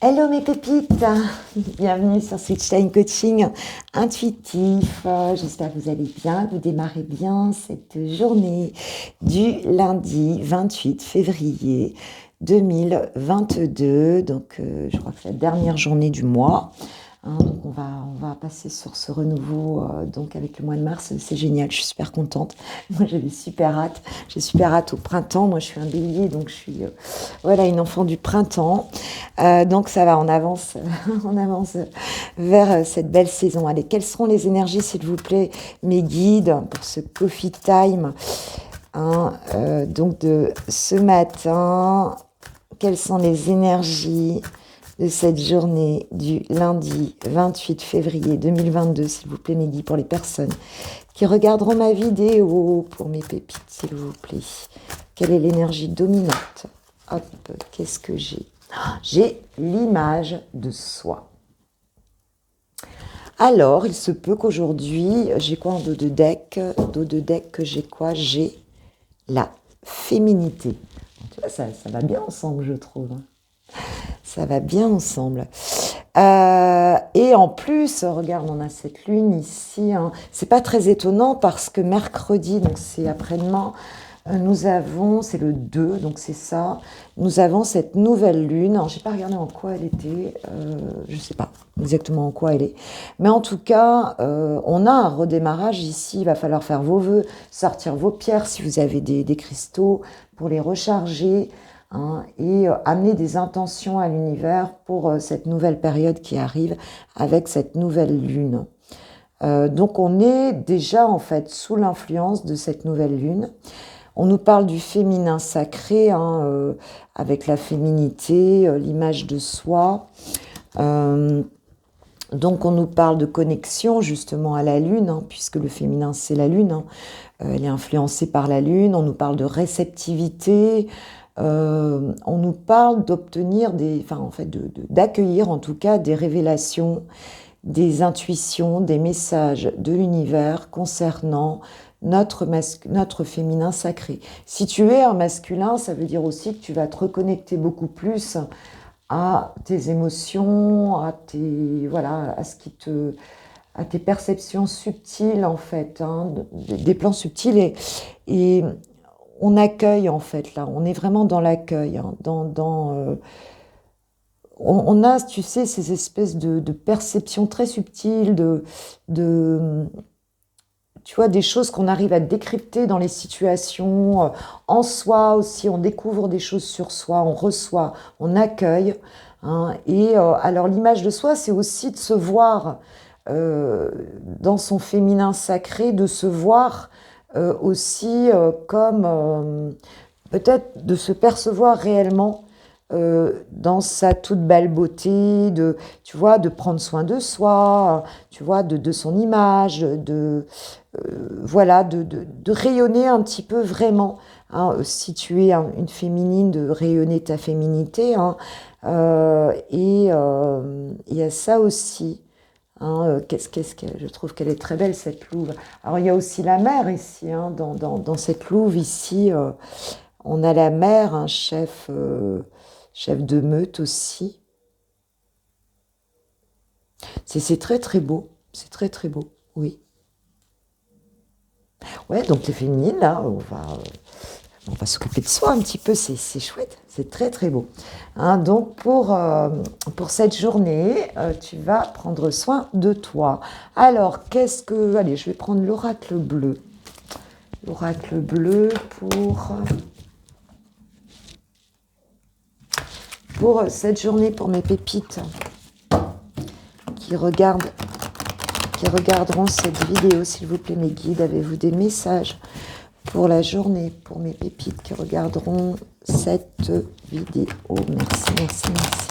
Hello mes pépites, bienvenue sur Switch Time Coaching intuitif. J'espère que vous allez bien, que vous démarrez bien cette journée du lundi 28 février 2022. Donc je crois que c'est la dernière journée du mois. Donc on va passer sur ce renouveau donc avec le mois de mars. C'est génial, je suis super contente. Moi j'avais super hâte. J'ai super hâte au printemps. Moi je suis un bélier, donc je suis voilà, une enfant du printemps. Donc ça va, on avance, on avance vers cette belle saison. Allez, quelles seront les énergies, s'il vous plaît, mes guides, pour ce coffee time donc de ce matin? Quelles sont les énergies de cette journée du lundi 28 février 2022, s'il vous plaît, mes guides, pour les personnes qui regarderont ma vidéo, pour mes pépites, s'il vous plaît? Quelle est l'énergie dominante? Hop, qu'est-ce que j'ai? J'ai l'image de soi. Alors, il se peut qu'aujourd'hui, j'ai quoi en dos de deck? Dos de deck, que j'ai quoi? J'ai la féminité. Tu vois, ça va bien ensemble, je trouve. Ça va bien ensemble. Et en plus, regarde, on a cette lune ici. C'est pas très étonnant parce que mercredi, donc c'est après-demain, nous avons, c'est le 2, donc c'est ça, nous avons cette nouvelle lune. Alors, j'ai pas regardé en quoi elle était, je sais pas exactement en quoi elle est, mais en tout cas, on a un redémarrage ici. Il va falloir faire vos vœux, sortir vos pierres si vous avez des cristaux pour les recharger, et amener des intentions à l'univers pour cette nouvelle période qui arrive avec cette nouvelle lune. Donc on est déjà en fait sous l'influence de cette nouvelle lune. On nous parle du féminin sacré, avec la féminité, l'image de soi. Donc on nous parle de connexion justement à la lune, puisque le féminin c'est la lune. Elle est influencée par la lune. On nous parle de réceptivité. On nous parle d'obtenir d'accueillir en tout cas des révélations, des intuitions, des messages de l'univers concernant notre féminin sacré. Si tu es un masculin, ça veut dire aussi que tu vas te reconnecter beaucoup plus à tes émotions, à tes perceptions subtiles en fait, des plans subtils, et on accueille en fait là, on est vraiment dans l'accueil, on a, tu sais, ces espèces de perceptions très subtiles, tu vois, des choses qu'on arrive à décrypter dans les situations, en soi aussi, on découvre des choses sur soi, on reçoit, on accueille. Et alors l'image de soi, c'est aussi de se voir dans son féminin sacré, de se voir aussi comme peut-être de se percevoir réellement dans sa toute belle beauté, tu vois, de prendre soin de soi, tu vois, de son image, voilà, de rayonner un petit peu vraiment. Si tu es une féminine, de rayonner ta féminité. Et il y a ça aussi. Qu'est-ce que je trouve qu'elle est très belle, cette louve. Alors il y a aussi la mer ici, dans cette louve ici. On a la mer, un chef de meute aussi. C'est très très beau. C'est très très beau, oui. Ouais, donc les féminines, là, on va s'occuper de soi un petit peu, c'est chouette, c'est très très beau. Donc pour cette journée, tu vas prendre soin de toi. Alors, allez, je vais prendre l'oracle bleu. L'oracle bleu pour cette journée, pour mes pépites qui regarderont cette vidéo, s'il vous plaît, mes guides. Avez-vous des messages pour la journée, pour mes pépites qui regarderont cette vidéo? Merci, merci, merci.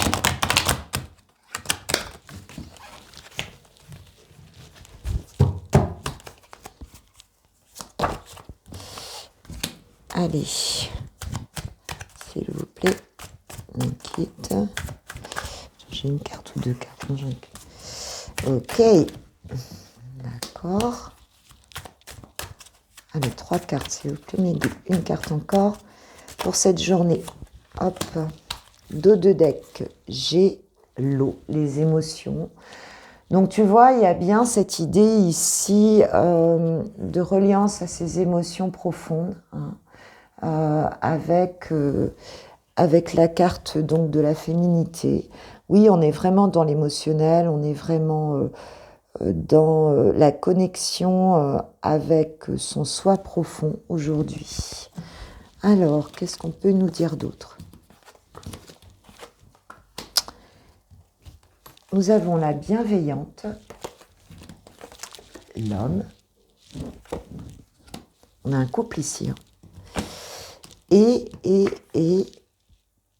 Allez, s'il vous plaît, mon kit. J'ai une carte ou deux cartes, non, ok, d'accord. Allez, 3 cartes, s'il vous plaît, mais une carte encore pour cette journée. Hop, dos de deck, j'ai l'eau, les émotions. Donc tu vois, il y a bien cette idée ici de reliance à ces émotions profondes, hein, avec la carte donc de la féminité. Oui, on est vraiment dans l'émotionnel, on est vraiment dans la connexion avec son soi profond aujourd'hui. Alors, qu'est-ce qu'on peut nous dire d'autre? Nous avons la bienveillante, l'homme. On a un couple ici. Hein. Et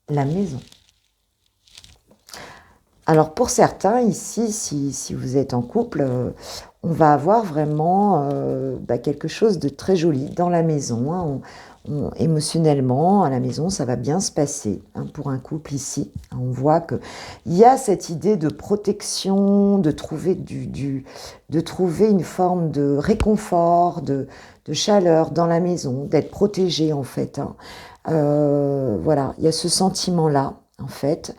la maison. Alors pour certains ici, si vous êtes en couple, on va avoir vraiment quelque chose de très joli dans la maison. Hein. Émotionnellement, à la maison, ça va bien se passer hein, pour un couple ici. On voit qu'il y a cette idée de protection, de trouver, de trouver une forme de réconfort, de chaleur dans la maison, d'être protégé en fait. Hein. Voilà, il y a ce sentiment-là en fait.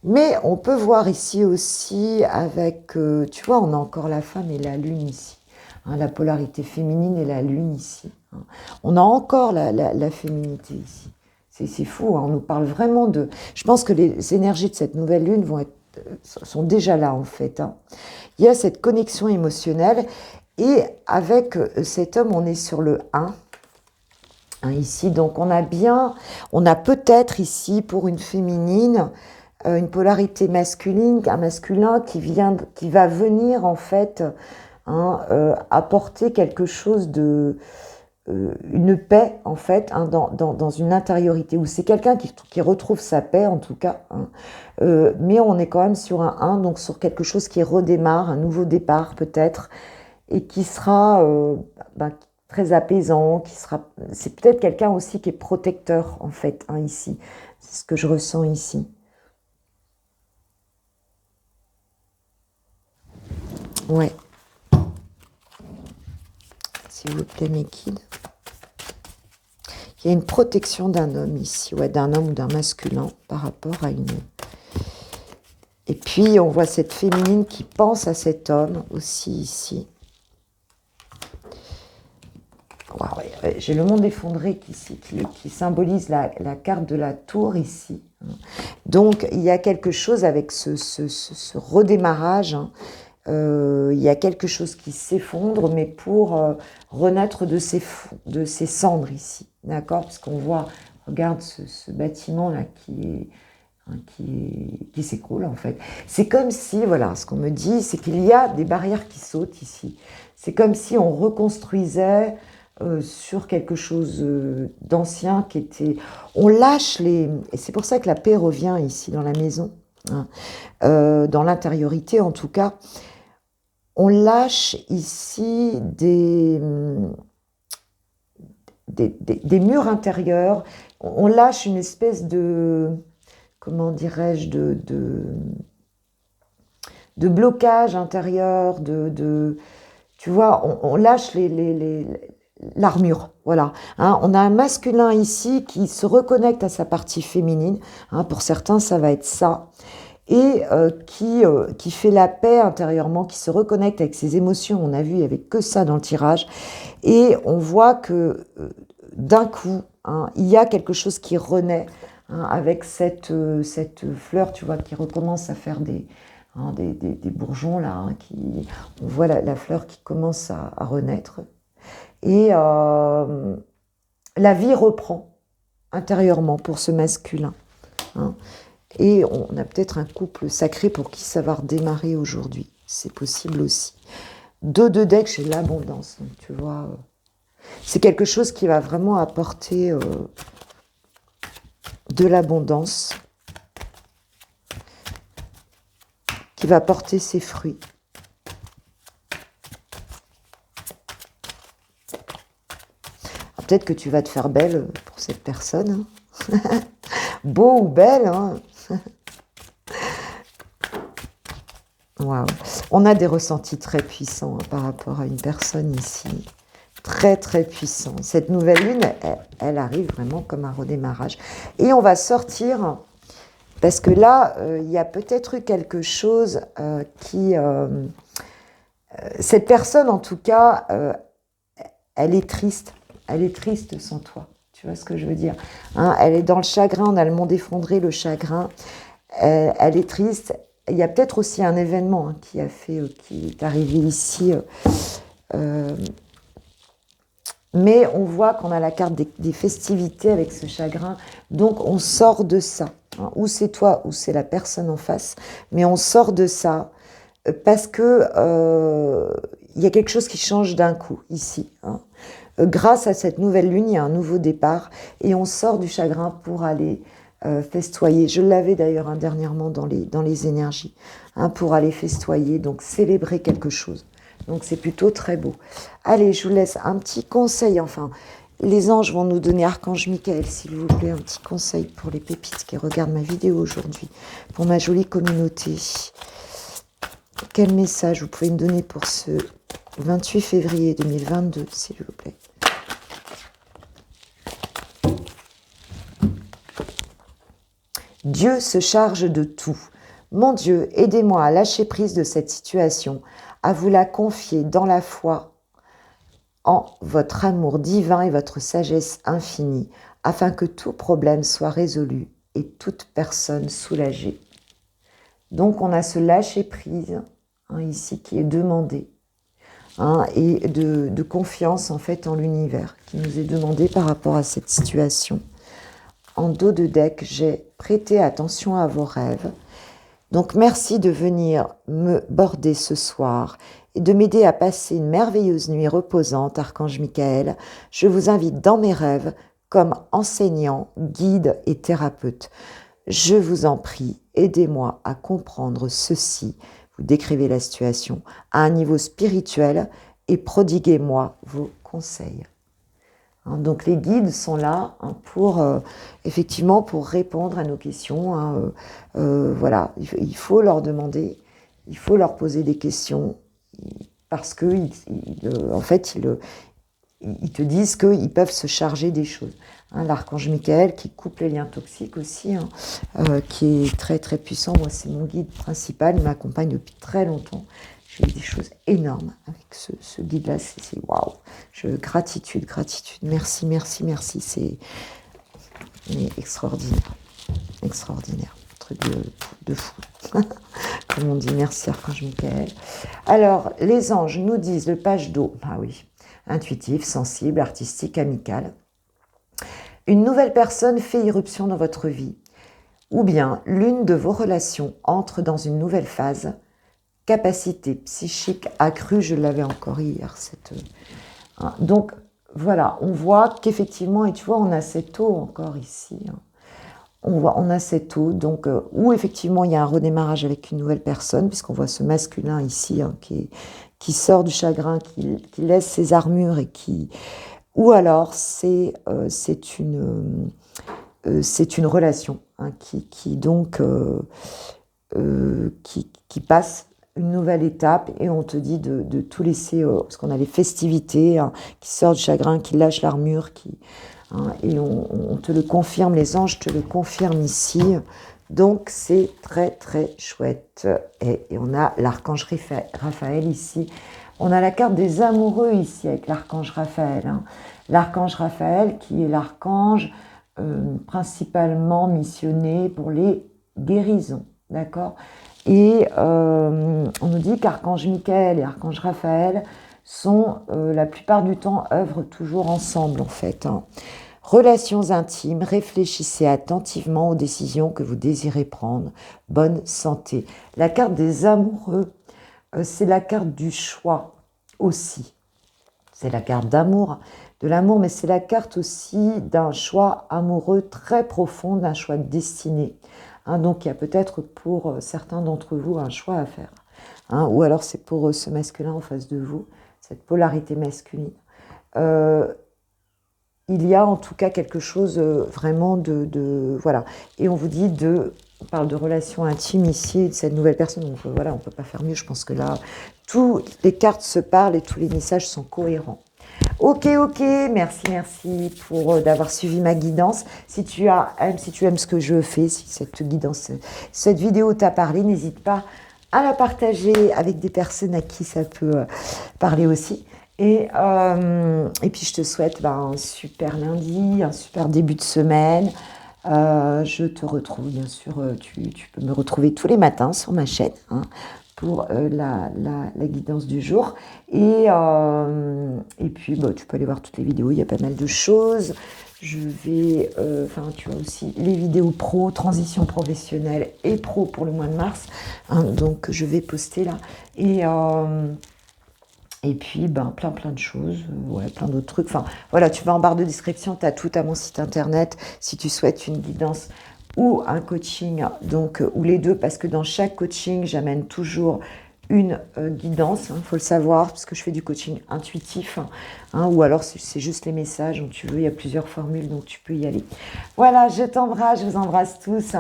Mais on peut voir ici aussi avec, tu vois, on a encore la femme et la lune ici. Hein, la polarité féminine et la lune ici. Hein. On a encore la féminité ici. C'est fou, hein, on nous parle vraiment de... Je pense que les énergies de cette nouvelle lune sont déjà là en fait. Hein. Il y a cette connexion émotionnelle et avec cet homme, on est sur le 1. Hein, ici, donc on a peut-être ici pour une féminine... une polarité masculine, un masculin qui va venir en fait hein, apporter quelque chose de une paix en fait hein, dans une intériorité où c'est quelqu'un qui retrouve sa paix en tout cas hein, mais on est quand même sur un 1 donc sur quelque chose qui redémarre, un nouveau départ peut-être et qui sera très apaisant, c'est peut-être quelqu'un aussi qui est protecteur en fait hein, ici, c'est ce que je ressens ici. Ouais. S'il vous plaît, mes kids. Il y a une protection d'un homme ici, ouais, d'un homme ou d'un masculin par rapport à une... Et puis, on voit cette féminine qui pense à cet homme aussi ici. Wow, ouais, j'ai le monde effondré qui symbolise la carte de la tour ici. Donc, il y a quelque chose avec ce redémarrage, hein, il y a quelque chose qui s'effondre, mais pour renaître de ses cendres ici, d'accord? Parce qu'on voit, regarde ce bâtiment-là qui s'écroule en fait. C'est comme si, voilà, ce qu'on me dit, c'est qu'il y a des barrières qui sautent ici. C'est comme si on reconstruisait sur quelque chose d'ancien qui était... On lâche les... Et c'est pour ça que la paix revient ici dans la maison, hein, dans l'intériorité en tout cas. On lâche ici des murs intérieurs, on lâche une espèce de, comment dirais-je, de blocage intérieur, tu vois, on lâche l'armure, voilà. Hein, on a un masculin ici qui se reconnecte à sa partie féminine, hein, pour certains ça va être ça, et qui fait la paix intérieurement, qui se reconnecte avec ses émotions. On a vu, il n'y avait que ça dans le tirage. Et on voit que d'un coup, hein, il y a quelque chose qui renaît hein, avec cette fleur, tu vois, qui recommence à faire des bourgeons, là. Hein, on voit la fleur qui commence à renaître. Et la vie reprend intérieurement pour ce masculin. Hein. Et on a peut-être un couple sacré pour qui ça va redémarrer aujourd'hui. C'est possible aussi. 2 de deck, j'ai l'abondance. Donc tu vois, c'est quelque chose qui va vraiment apporter de l'abondance, qui va porter ses fruits. Peut-être que tu vas te faire belle pour cette personne. Hein. Beau ou belle, hein. Waouh. On a des ressentis très puissants hein, par rapport à une personne ici. Très, très puissant. Cette nouvelle lune, elle arrive vraiment comme un redémarrage. Et on va sortir Parce que là, il y a peut-être eu quelque chose qui... cette personne, en tout cas, elle est triste. Elle est triste sans toi. Tu vois ce que je veux dire, hein, elle est dans le chagrin, on a le monde effondré, le chagrin. Elle est triste. Il y a peut-être aussi un événement qui a fait, qui est arrivé ici. Mais on voit qu'on a la carte des festivités avec ce chagrin. Donc on sort de ça. Hein, ou c'est toi, ou c'est la personne en face. Mais on sort de ça parce que il y a quelque chose qui change d'un coup ici. Hein. Grâce à cette nouvelle lune, il y a un nouveau départ et on sort du chagrin pour aller festoyer. Je l'avais d'ailleurs dernièrement dans les énergies, hein, pour aller festoyer, donc célébrer quelque chose. Donc c'est plutôt très beau. Allez, je vous laisse un petit conseil, enfin, les anges vont nous donner, Archange Michael, s'il vous plaît, un petit conseil pour les pépites qui regardent ma vidéo aujourd'hui, pour ma jolie communauté. Quel message vous pouvez me donner pour ce 28 février 2022, s'il vous plaît? Dieu se charge de tout. Mon Dieu, aidez-moi à lâcher prise de cette situation, à vous la confier dans la foi en votre amour divin et votre sagesse infinie, afin que tout problème soit résolu et toute personne soulagée. Donc on a ce lâcher prise ici qui est demandé, et de confiance en fait en l'univers qui nous est demandé par rapport à cette situation. En dos de deck, j'ai prêté attention à vos rêves. Donc merci de venir me border ce soir et de m'aider à passer une merveilleuse nuit reposante, Archange Michael. Je vous invite dans mes rêves comme enseignant, guide et thérapeute. Je vous en prie, aidez-moi à comprendre ceci. Vous décrivez la situation à un niveau spirituel et prodiguez-moi vos conseils. Donc les guides sont là pour effectivement pour répondre à nos questions. Voilà, il faut leur demander, il faut leur poser des questions parce que en fait ils te disent qu'ils peuvent se charger des choses. L'archange Michael qui coupe les liens toxiques aussi, qui est très très puissant. Moi c'est mon guide principal, il m'accompagne depuis très longtemps. J'ai eu des choses énormes avec ce guide-là, c'est waouh. Gratitude, merci, c'est extraordinaire, truc de fou. Comme on dit, merci Archange Michael. Alors, les anges nous disent, le page d'eau, ah oui, intuitif, sensible, artistique, amical. Une nouvelle personne fait irruption dans votre vie, ou bien l'une de vos relations entre dans une nouvelle phase. Capacité psychique accrue, je l'avais encore hier. Donc voilà, on voit qu'effectivement, et tu vois, on a cette eau encore ici. On a cette eau, donc où effectivement il y a un redémarrage avec une nouvelle personne, puisqu'on voit ce masculin ici qui sort du chagrin, qui laisse ses armures et qui, ou alors c'est une relation qui donc qui passe une nouvelle étape et on te dit de tout laisser, parce qu'on a les festivités qui sortent du chagrin, qui lâchent l'armure, et on te le confirme, les anges te le confirment ici. Donc c'est très très chouette. Et on a l'archange Raphaël ici. On a la carte des amoureux ici avec l'archange Raphaël. L'archange Raphaël qui est l'archange principalement missionné pour les guérisons. D'accord ? Et on nous dit qu'Archange Michael et Archange Raphaël sont, la plupart du temps, œuvrent toujours ensemble en fait. Relations intimes, réfléchissez attentivement aux décisions que vous désirez prendre. Bonne santé. La carte des amoureux, c'est la carte du choix aussi. C'est la carte d'amour, de l'amour, mais c'est la carte aussi d'un choix amoureux très profond, d'un choix de destinée. Donc il y a peut-être pour certains d'entre vous un choix à faire. Ou alors c'est pour ce masculin en face de vous, cette polarité masculine. Il y a en tout cas quelque chose vraiment de voilà. Et on vous dit on parle de relations intimes ici, de cette nouvelle personne. Donc voilà, on ne peut pas faire mieux. Je pense que là, toutes les cartes se parlent et tous les messages sont cohérents. Ok, merci, merci pour d'avoir suivi ma guidance. Si tu aimes ce que je fais, si cette guidance, cette vidéo t'a parlé, n'hésite pas à la partager avec des personnes à qui ça peut parler aussi. Et puis je te souhaite un super lundi, un super début de semaine. Je te retrouve, bien sûr, tu peux me retrouver tous les matins sur ma chaîne pour la guidance du jour. Et puis, tu peux aller voir toutes les vidéos, il y a pas mal de choses. Je vais, tu as aussi les vidéos pro, transition professionnelle et pro pour le mois de mars. Donc, je vais poster là. Et puis, plein de choses, plein d'autres trucs. Enfin, voilà, tu vas en barre de description, tu as tout à mon site internet. Si tu souhaites une guidance ou un coaching, donc, ou les deux, parce que dans chaque coaching, j'amène toujours une guidance, il faut le savoir, parce que je fais du coaching intuitif, ou alors c'est juste les messages, donc tu veux, il y a plusieurs formules, donc tu peux y aller. Voilà, je t'embrasse, je vous embrasse tous.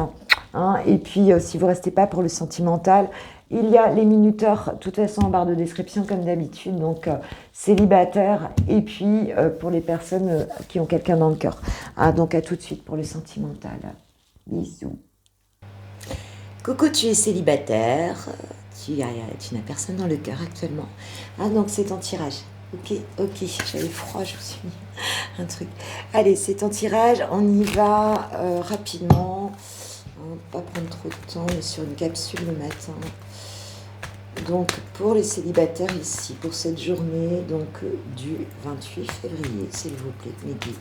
Et puis, si vous ne restez pas pour le sentimental, il y a les minuteurs, de toute façon en barre de description comme d'habitude, donc célibataire, et puis pour les personnes qui ont quelqu'un dans le cœur. Donc à tout de suite pour le sentimental. Bisous. Coucou, tu es célibataire, tu n'as personne dans le cœur actuellement. Donc c'est ton tirage. Ok, j'avais froid, je me suis mis un truc. Allez, c'est ton tirage, on y va rapidement. On va pas prendre trop de temps, on est sur une capsule le matin. Donc pour les célibataires ici, pour cette journée donc du 28 février, s'il vous plaît, mes guides.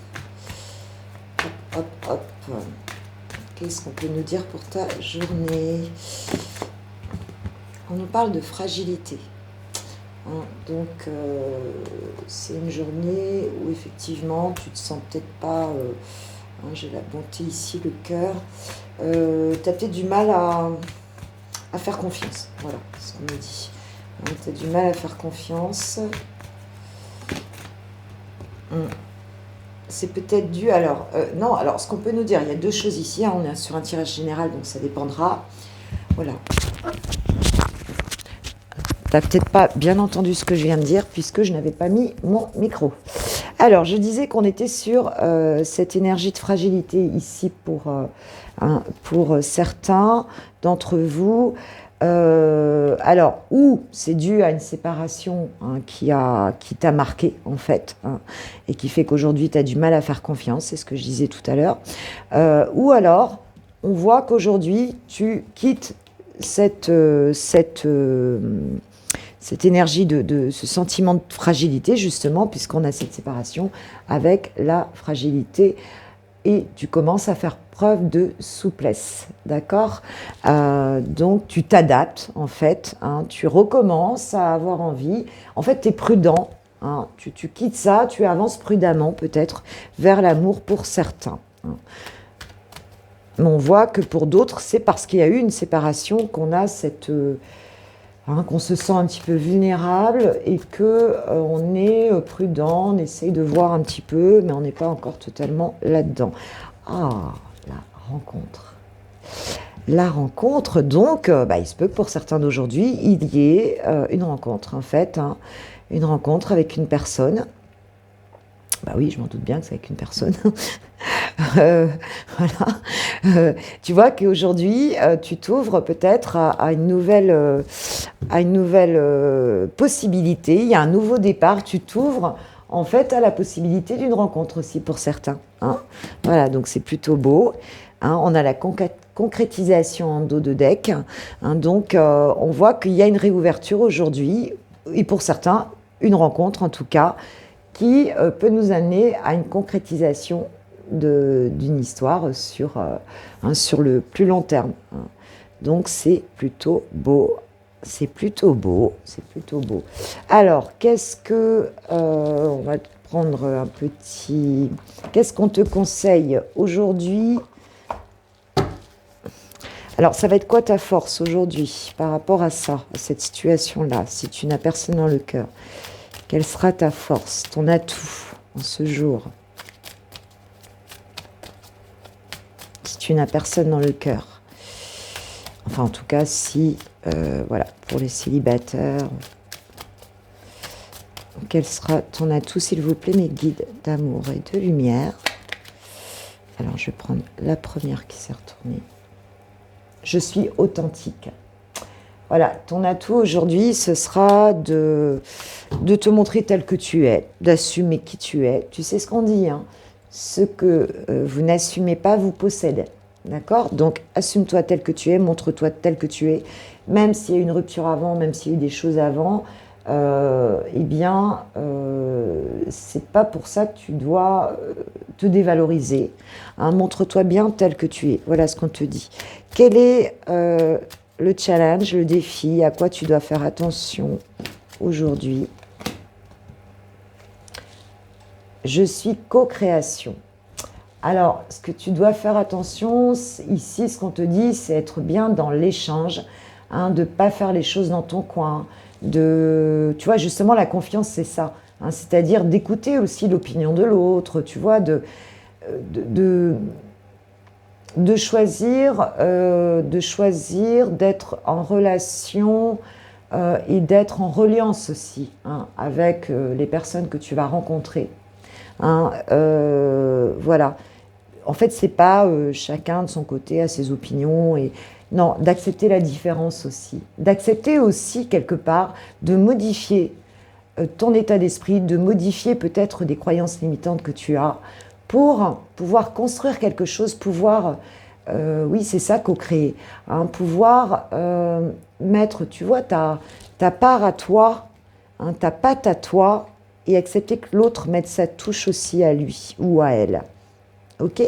Hop. Qu'est-ce qu'on peut nous dire pour ta journée? On nous parle de fragilité. Donc c'est une journée où effectivement tu te sens peut-être pas... j'ai la bonté ici, le cœur. Tu as peut-être du mal à faire confiance. Voilà ce qu'on me dit. Tu as du mal à faire confiance. C'est peut-être dû... Alors, non, alors ce qu'on peut nous dire, il y a deux choses ici. On est sur un tirage général, donc ça dépendra. Voilà. Tu n'as peut-être pas bien entendu ce que je viens de dire, puisque je n'avais pas mis mon micro. Alors, je disais qu'on était sur cette énergie de fragilité ici pour certains d'entre vous. Alors, ou c'est dû à une séparation qui t'a marqué, en fait, et qui fait qu'aujourd'hui, tu as du mal à faire confiance, c'est ce que je disais tout à l'heure. Ou alors, on voit qu'aujourd'hui, tu quittes cette énergie de ce sentiment de fragilité, justement, puisqu'on a cette séparation avec la fragilité, et tu commences à faire preuve de souplesse, d'accord? Donc, tu t'adaptes, en fait, tu recommences à avoir envie. En fait, tu es prudent, tu quittes ça, tu avances prudemment, peut-être, vers l'amour pour certains. Mais on voit que pour d'autres, c'est parce qu'il y a eu une séparation qu'on a cette... qu'on se sent un petit peu vulnérable et qu'on est prudent, on essaye de voir un petit peu, mais on n'est pas encore totalement là-dedans. La rencontre. La rencontre, donc, il se peut que pour certains d'aujourd'hui, il y ait une rencontre, en fait, une rencontre avec une personne. Oui, je m'en doute bien que c'est avec une personne. Voilà. Tu vois qu'aujourd'hui, tu t'ouvres peut-être à une nouvelle possibilité. Il y a un nouveau départ. Tu t'ouvres en fait à la possibilité d'une rencontre aussi pour certains. Voilà, donc c'est plutôt beau. On a la concrétisation en dos de deck. Donc, on voit qu'il y a une réouverture aujourd'hui. Et pour certains, une rencontre en tout cas, qui peut nous amener à une concrétisation d'une histoire sur le plus long terme. Donc c'est plutôt beau. Alors, on va prendre un petit... Qu'est-ce qu'on te conseille aujourd'hui? Alors, ça va être quoi ta force aujourd'hui par rapport à ça, à cette situation-là, si tu n'as personne dans le cœur? Quelle sera ta force, ton atout en ce jour? Si tu n'as personne dans le cœur. Enfin, en tout cas, si, voilà, pour les célibataires. quel sera ton atout, s'il vous plaît, mes guides d'amour et de lumière. Alors, je vais prendre la première qui s'est retournée. Je suis authentique. Voilà, ton atout aujourd'hui, ce sera de te montrer tel que tu es, d'assumer qui tu es. Tu sais ce qu'on dit, hein, ce que vous n'assumez pas vous possède. D'accord? Donc, assume-toi tel que tu es, montre-toi tel que tu es. Même s'il y a eu une rupture avant, même s'il y a eu des choses avant, eh bien, c'est pas pour ça que tu dois te dévaloriser. Hein, montre-toi bien tel que tu es. Voilà ce qu'on te dit. Quel est le challenge, le défi, à quoi tu dois faire attention aujourd'hui? Je suis co-création. Alors, ce que tu dois faire attention, ici, ce qu'on te dit, c'est être bien dans l'échange, hein, de ne pas faire les choses dans ton coin. Tu vois, justement, la confiance, c'est ça. Hein, c'est-à-dire d'écouter aussi l'opinion de l'autre, tu vois, de choisir d'être en relation et d'être en reliance aussi, hein, avec les personnes que tu vas rencontrer. Hein, voilà. En fait, c'est pas chacun de son côté a ses opinions et non, d'accepter la différence aussi, d'accepter aussi quelque part de modifier ton état d'esprit, de modifier peut-être des croyances limitantes que tu as pour pouvoir construire quelque chose, pouvoir, oui, c'est ça, co-créer, hein, pouvoir mettre, tu vois, ta part à toi, hein, ta patte à toi, et accepter que l'autre mette sa touche aussi à lui ou à elle. Ok?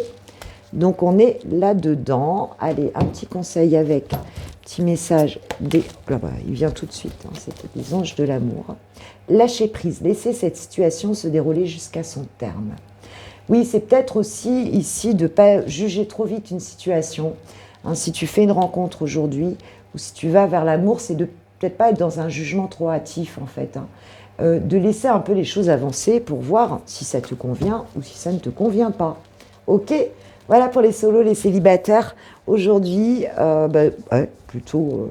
Donc on est là-dedans. Allez, un petit conseil avec petit message des... Là, bah, il vient tout de suite, hein, c'était des anges de l'amour. Lâcher prise, laisser cette situation se dérouler jusqu'à son terme. Oui, c'est peut-être aussi ici de ne pas juger trop vite une situation. Hein, si tu fais une rencontre aujourd'hui ou si tu vas vers l'amour, c'est de peut-être pas être dans un jugement trop hâtif en fait. Hein. De laisser un peu les choses avancer pour voir si ça te convient ou si ça ne te convient pas. Ok? Voilà pour les solos, les célibataires. Aujourd'hui, ouais, plutôt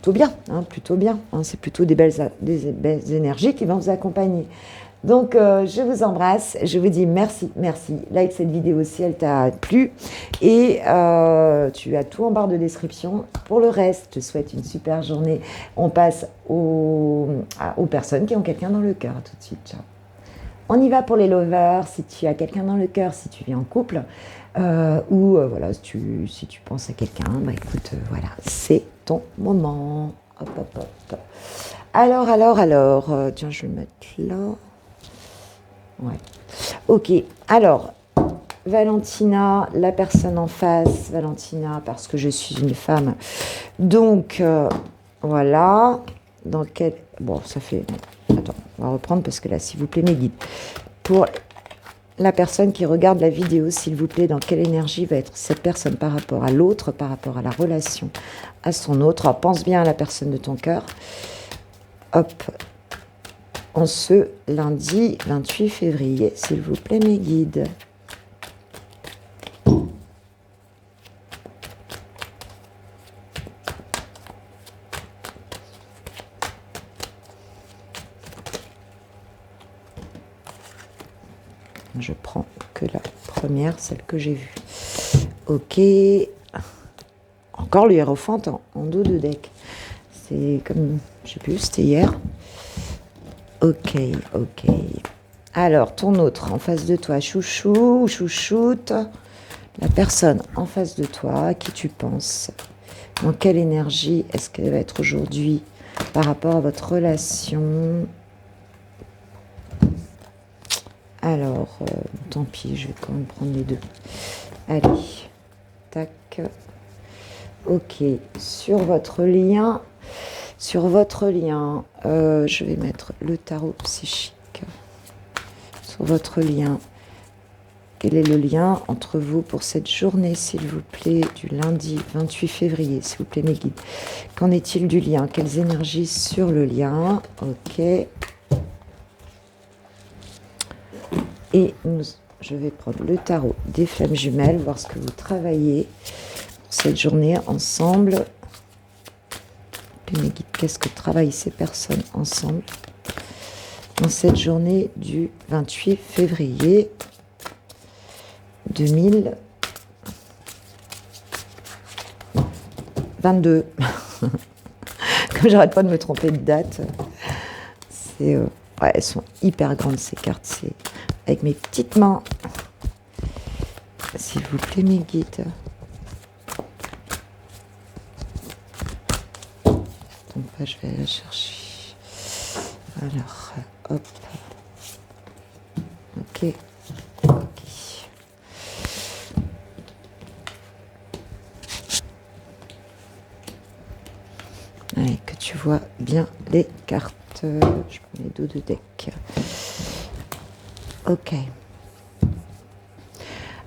bien. Hein, plutôt bien. Hein, c'est plutôt des belles énergies qui vont vous accompagner. Donc, je vous embrasse. Je vous dis merci, merci. Like cette vidéo si elle t'a plu. Et tu as tout en barre de description. Pour le reste, je te souhaite une super journée. On passe aux personnes qui ont quelqu'un dans le cœur tout de suite. Ciao. On y va pour les lovers. Si tu as quelqu'un dans le cœur, si tu vis en couple, voilà, si tu penses à quelqu'un, bah écoute, voilà, c'est ton moment. Hop, hop, hop. Alors, tiens, je vais le mettre là. Ouais. Ok, alors, Valentina, la personne en face, Valentina, parce que je suis une femme. Donc, voilà. Dans quel... Bon, ça fait... Attends, on va reprendre parce que là, s'il vous plaît, mes guides. Pour la personne qui regarde la vidéo, s'il vous plaît, dans quelle énergie va être cette personne par rapport à l'autre, par rapport à la relation à son autre. Alors, pense bien à la personne de ton cœur. Hop. En ce lundi 28 février, s'il vous plaît, mes guides. Je prends que la première, celle que j'ai vue. Ok. Encore le Hiérophant en dos de deck. C'est comme, je sais plus, c'était hier. Ok. Alors, ton autre en face de toi, chouchou ou chouchoute. La personne en face de toi, à qui tu penses. Dans quelle énergie est-ce qu'elle va être aujourd'hui par rapport à votre relation? Alors, tant pis, je vais quand même prendre les deux. Allez, tac. Ok, sur votre lien, je vais mettre le tarot psychique. Sur votre lien, quel est le lien entre vous pour cette journée, s'il vous plaît, du lundi 28 février, s'il vous plaît, mes guides. Qu'en est-il du lien? Quelles énergies sur le lien? Ok. Et je vais prendre le tarot des flammes jumelles, voir ce que vous travaillez pour cette journée ensemble. Mes guides, qu'est-ce que travaillent ces personnes ensemble? en cette journée du 28 février 2022. Comme j'arrête pas de me tromper de date. C'est, ouais, elles sont hyper grandes ces cartes. C'est avec mes petites mains. S'il vous plaît, mes guides. Donc là, je vais aller la chercher. Alors, hop. Ok. Allez, que tu vois bien les cartes. Je prends les dos de deck. Ok.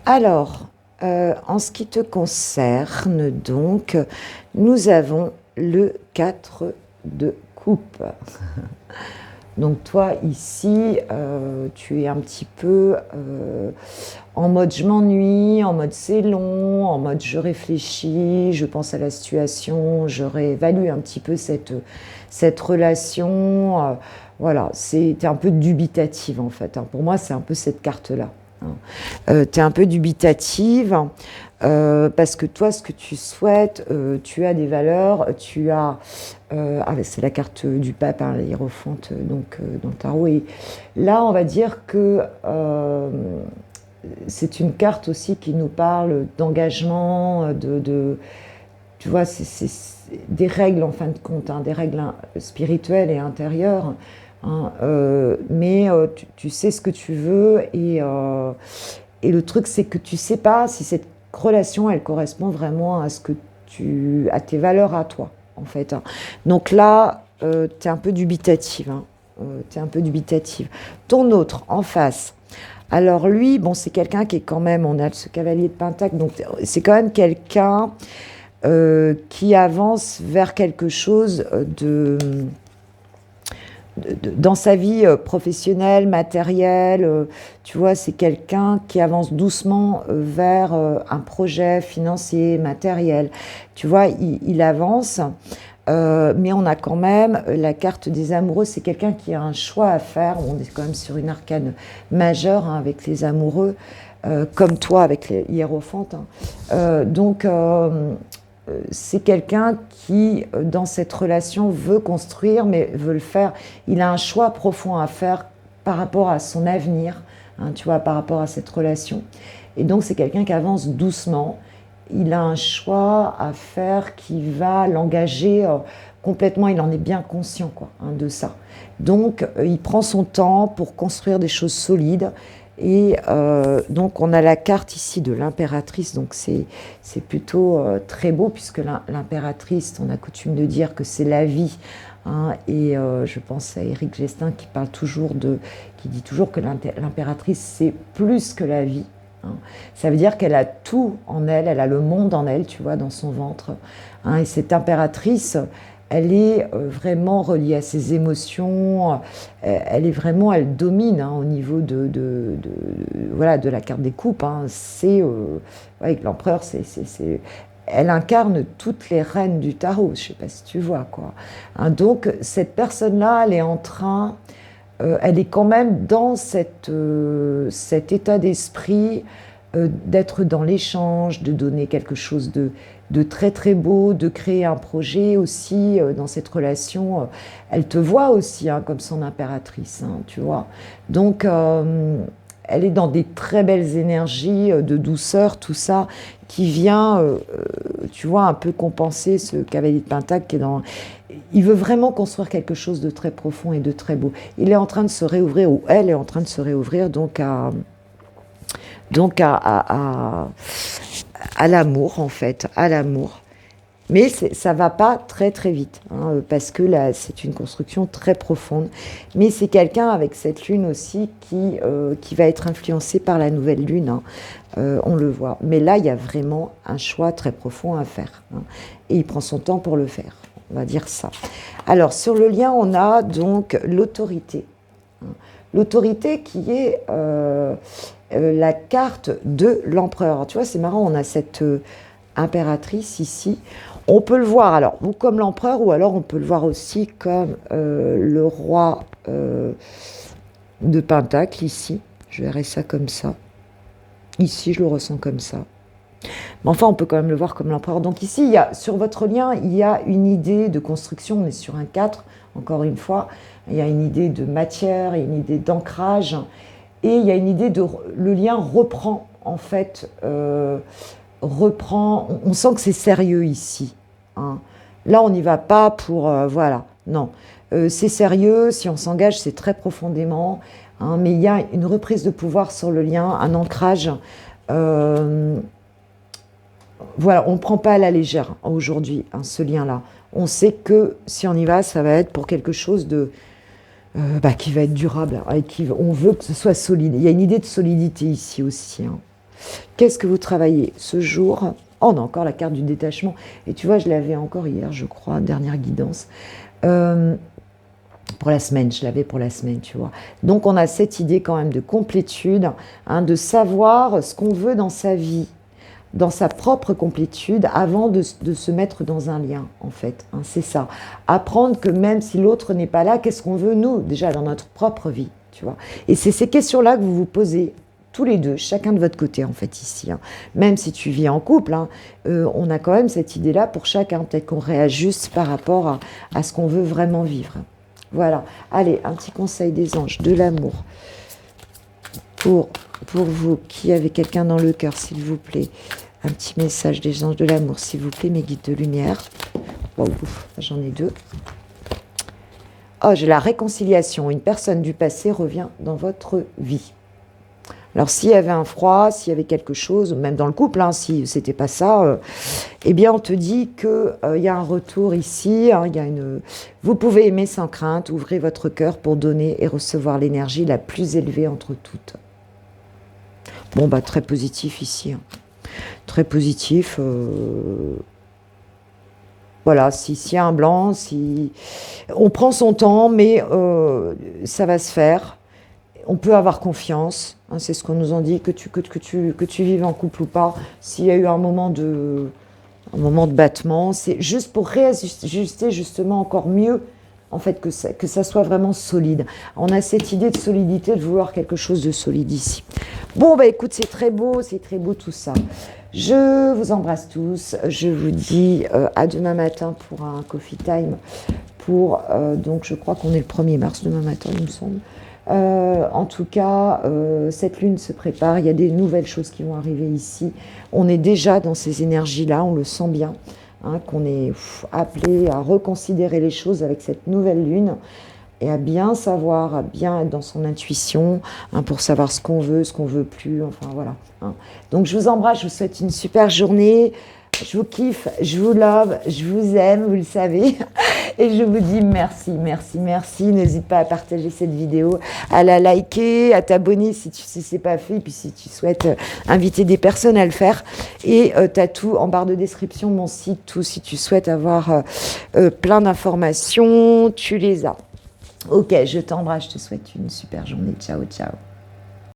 Alors, en ce qui te concerne, donc, nous avons le 4 de coupe. Donc toi, ici, tu es un petit peu en mode je m'ennuie, en mode c'est long, en mode je réfléchis, je pense à la situation, je réévalue un petit peu cette relation. Voilà, t'es un peu dubitative en fait. Hein. Pour moi, c'est un peu cette carte-là. Hein. Tu es un peu dubitative. Parce que toi, ce que tu souhaites, tu as des valeurs, tu as... c'est la carte du pape, hein, la hiérophante, donc, dans le tarot. Et là, on va dire que c'est une carte aussi qui nous parle d'engagement, tu vois, c'est des règles, en fin de compte, hein, des règles spirituelles et intérieures. Hein, mais tu sais ce que tu veux et le truc, c'est que tu sais pas si cette relation, elle correspond vraiment à à tes valeurs à toi, en fait. Hein. Donc là, tu es un peu dubitative. Hein. T'es un peu dubitative. Ton autre, en face. Alors lui, bon, c'est quelqu'un qui est quand même, on a ce cavalier de Pentacle, donc c'est quand même quelqu'un qui avance vers quelque chose dans sa vie professionnelle, matérielle, tu vois, c'est quelqu'un qui avance doucement vers un projet financier, matériel. Tu vois, il avance, mais on a quand même la carte des amoureux. C'est quelqu'un qui a un choix à faire. On est quand même sur une arcane majeure hein, avec les amoureux, comme toi avec les hiérophantes. Hein. Donc, c'est quelqu'un qui, dans cette relation, veut construire, mais veut le faire. Il a un choix profond à faire par rapport à son avenir, hein, tu vois, par rapport à cette relation. Et donc, c'est quelqu'un qui avance doucement. Il a un choix à faire qui va l'engager complètement. Il en est bien conscient, quoi, hein, de ça. Donc, il prend son temps pour construire des choses solides. Et donc on a la carte ici de l'impératrice, donc c'est plutôt très beau puisque l'impératrice, on a coutume de dire que c'est la vie. Hein, et je pense à Éric Gestin qui dit toujours que l'impératrice c'est plus que la vie. Hein. Ça veut dire qu'elle a tout en elle, elle a le monde en elle, tu vois, dans son ventre. Hein, et cette impératrice, elle est vraiment reliée à ses émotions, elle domine hein, au niveau voilà, de la carte des coupes. Hein. Avec l'empereur, elle incarne toutes les reines du tarot, je ne sais pas si tu vois. Quoi. Hein, donc cette personne-là, elle est quand même dans cet état d'esprit d'être dans l'échange, de donner quelque chose de très très beau, de créer un projet aussi dans cette relation. Elle te voit aussi hein, comme son impératrice, hein, tu vois. Donc elle est dans des très belles énergies de douceur, tout ça, qui vient, tu vois, un peu compenser ce cavalier de Pentacle qui est dans... Il veut vraiment construire quelque chose de très profond et de très beau. Il est en train de se réouvrir, ou elle est en train de se réouvrir, donc à l'amour, en fait, à l'amour. Mais ça va pas très très vite, hein, parce que là, c'est une construction très profonde. Mais c'est quelqu'un avec cette lune aussi qui va être influencé par la nouvelle lune, hein, on le voit. Mais là, il y a vraiment un choix très profond à faire. Hein, et il prend son temps pour le faire, on va dire ça. Alors, sur le lien, on a donc l'autorité. Hein, l'autorité qui est... la carte de l'empereur. Tu vois, c'est marrant, on a cette impératrice ici. On peut le voir alors ou comme l'empereur, ou alors on peut le voir aussi comme le roi de Pentacle ici. Je verrais ça comme ça. Ici, je le ressens comme ça. Mais enfin, on peut quand même le voir comme l'empereur. Donc ici, sur votre lien, il y a une idée de construction. On est sur un 4, encore une fois. Il y a une idée de matière, il y a une idée d'ancrage. Et il y a une idée de... Le lien reprend, en fait, reprend... On sent que c'est sérieux ici. Hein. Là, on n'y va pas pour... voilà, non. C'est sérieux, si on s'engage, c'est très profondément. Hein, mais il y a une reprise de pouvoir sur le lien, un ancrage... voilà, on ne prend pas à la légère aujourd'hui ce lien-là. On sait que si on y va, ça va être pour quelque chose de qui va être durable. Et on veut que ce soit solide. Il y a une idée de solidité ici aussi. Hein. Qu'est-ce que vous travaillez ce jour? Oh, on a encore la carte du détachement. Et tu vois, je l'avais encore hier, je crois, dernière guidance. Pour la semaine, je l'avais pour la semaine, tu vois. Donc, on a cette idée quand même de complétude, hein, de savoir ce qu'on veut dans sa vie, dans sa propre complétude, avant de se mettre dans un lien, en fait. Hein, c'est ça. Apprendre que même si l'autre n'est pas là, qu'est-ce qu'on veut, nous, déjà, dans notre propre vie, tu vois. Et c'est ces questions-là que vous vous posez tous les deux, chacun de votre côté, en fait, ici. Hein. Même si tu vis en couple, hein, on a quand même cette idée-là pour chacun. Peut-être qu'on réajuste par rapport à ce qu'on veut vraiment vivre. Voilà. Allez, un petit conseil des anges, de l'amour. Pour vous qui avez quelqu'un dans le cœur, s'il vous plaît. Un petit message des anges de l'amour, s'il vous plaît, mes guides de lumière. Wow, j'en ai deux. Oh, j'ai la réconciliation. Une personne du passé revient dans votre vie. Alors, s'il y avait un froid, s'il y avait quelque chose, même dans le couple, hein, si c'était pas ça, eh bien, on te dit qu'il y a un retour ici. Hein, vous pouvez aimer sans crainte, ouvrez votre cœur pour donner et recevoir l'énergie la plus élevée entre toutes. Bon, bah, très positif ici. Hein. Très positif. Voilà, s'il y a un blanc, on prend son temps, mais ça va se faire. On peut avoir confiance, hein, c'est ce qu'on nous en dit, que tu vives en couple ou pas. S'il y a eu un moment de battement, c'est juste pour réajuster justement encore mieux, en fait, que ça soit vraiment solide. On a cette idée de solidité, de vouloir quelque chose de solide ici. Bon, bah écoute, c'est très beau tout ça. Je vous embrasse tous. Je vous dis à demain matin pour un coffee time. Donc, je crois qu'on est le 1er mars demain matin, il me semble. En tout cas, cette lune se prépare. Il y a des nouvelles choses qui vont arriver ici. On est déjà dans ces énergies-là, on le sent bien. Hein, qu'on est appelé à reconsidérer les choses avec cette nouvelle lune et à bien savoir, à bien être dans son intuition, hein, pour savoir ce qu'on veut plus, enfin voilà. Hein. Donc je vous embrasse, je vous souhaite une super journée, je vous kiffe, je vous love, je vous aime, vous le savez, et je vous dis merci, merci, merci. N'hésite pas à partager cette vidéo, à la liker, à t'abonner si c'est pas fait, et puis si tu souhaites inviter des personnes à le faire. Et tu as tout en barre de description, mon site, tout, si tu souhaites avoir plein d'informations, tu les as. Ok, je t'embrasse, je te souhaite une super journée. Ciao, ciao.